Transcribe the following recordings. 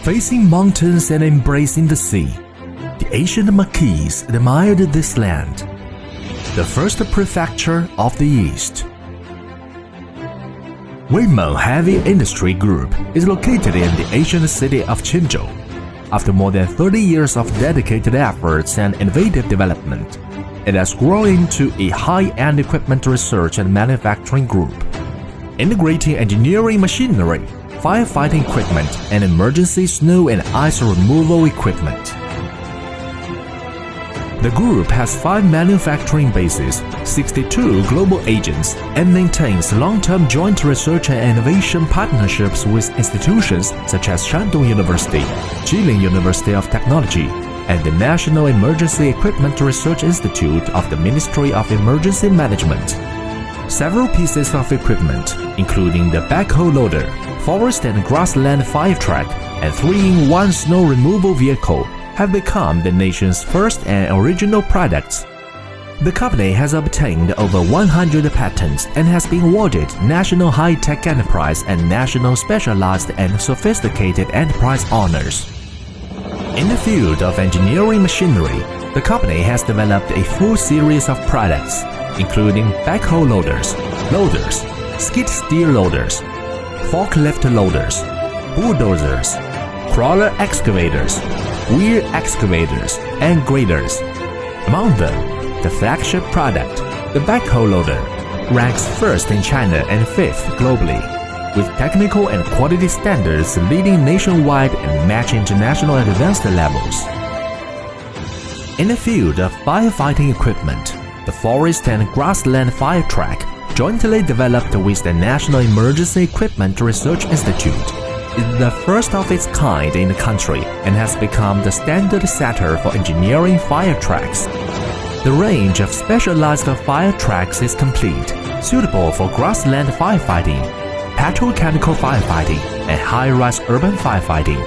Facing mountains and embracing the sea, the ancient Maquis admired this land, the first prefecture of the East. WEIMENG Heavy Industry Group is located in the ancient city of Qinzhou. After more than 30 years of dedicated efforts and innovative development, it has grown into a high-end equipment research and manufacturing group, integrating engineering machinery, firefighting equipment, and emergency snow and ice removal equipment. The group has 5 manufacturing bases, 62 global agents, and maintains long-term joint research and innovation partnerships with institutions such as Shandong University, Jilin University of Technology, and the National Emergency Equipment Research Institute of the Ministry of Emergency Management. Several pieces of equipment, including the backhoe loader, forest and grassland fire truck, and 3-in-1 snow removal vehicle, have become the nation's first and original products. The company has obtained over 100 patents and has been awarded National High-Tech Enterprise and National Specialized and Sophisticated Enterprise honors. In the field of engineering machinery, the company has developed a full series of products, including backhoe loaders, skid steer loaders, forklift loaders, bulldozers, crawler excavators, wheel excavators, and graders. Among them, the flagship product, the backhoe loader, ranks first in China and 5th globally, with technical and quality standards leading nationwide and match international advanced levels. In the field of firefighting equipment, the Forest and Grassland Fire Truck, jointly developed with the National Emergency Equipment Research Institute, is the first of its kind in the country and has become the standard setter for engineering fire trucks. The range of specialized fire trucks is complete, suitable for grassland firefighting, petrochemical firefighting, and high-rise urban firefighting,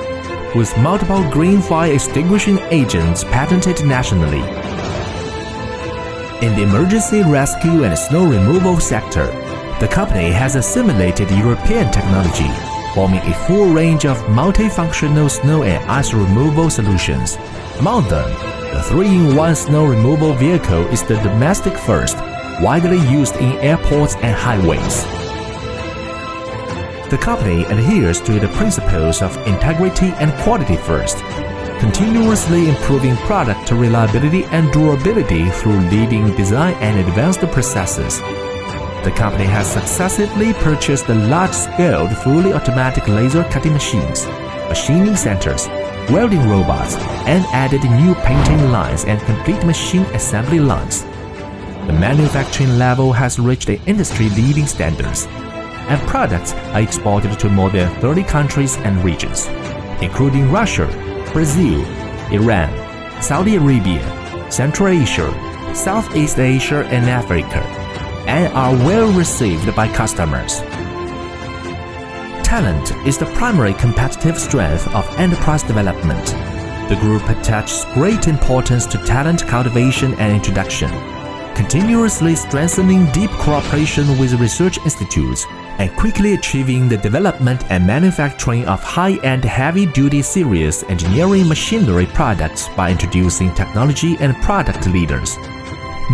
with multiple green fire extinguishing agents patented nationally. In the emergency rescue and snow removal sector, the company has assimilated European technology, forming a full range of multifunctional snow and ice removal solutions. Among them, the 3-in-1 snow removal vehicle is the domestic first, widely used in airports and highways. The company adheres to the principles of integrity and quality first, continuously improving product reliability and durability through leading design and advanced processes. The company has successively purchased large-scale fully automatic laser cutting machines, machining centers, welding robots, and added new painting lines and complete machine assembly lines. The manufacturing level has reached industry-leading standards, and products are exported to more than 30 countries and regions, including Russia, Brazil, Iran, Saudi Arabia, Central Asia, Southeast Asia, and Africa, and are well received by customers. Talent is the primary competitive strength of enterprise development. The group attaches great importance to talent cultivation and introduction, continuously strengthening deep cooperation with research institutes, and quickly achieving the development and manufacturing of high-end heavy-duty serious engineering machinery products by introducing technology and product leaders.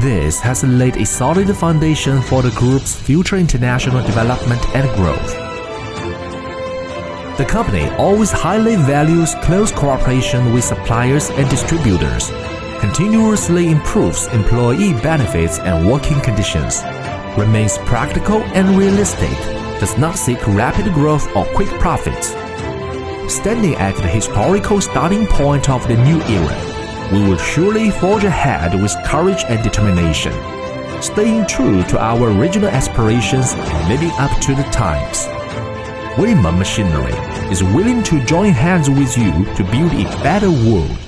This has laid a solid foundation for the group's future international development and growth. The company always highly values close cooperation with suppliers and distributors, continuously improves employee benefits and working conditions, remains practical and realistic, does not seek rapid growth or quick profits. Standing at the historical starting point of the new era, we will surely forge ahead with courage and determination, staying true to our original aspirations and living up to the times. WEIMENG Machinery is willing to join hands with you to build a better world.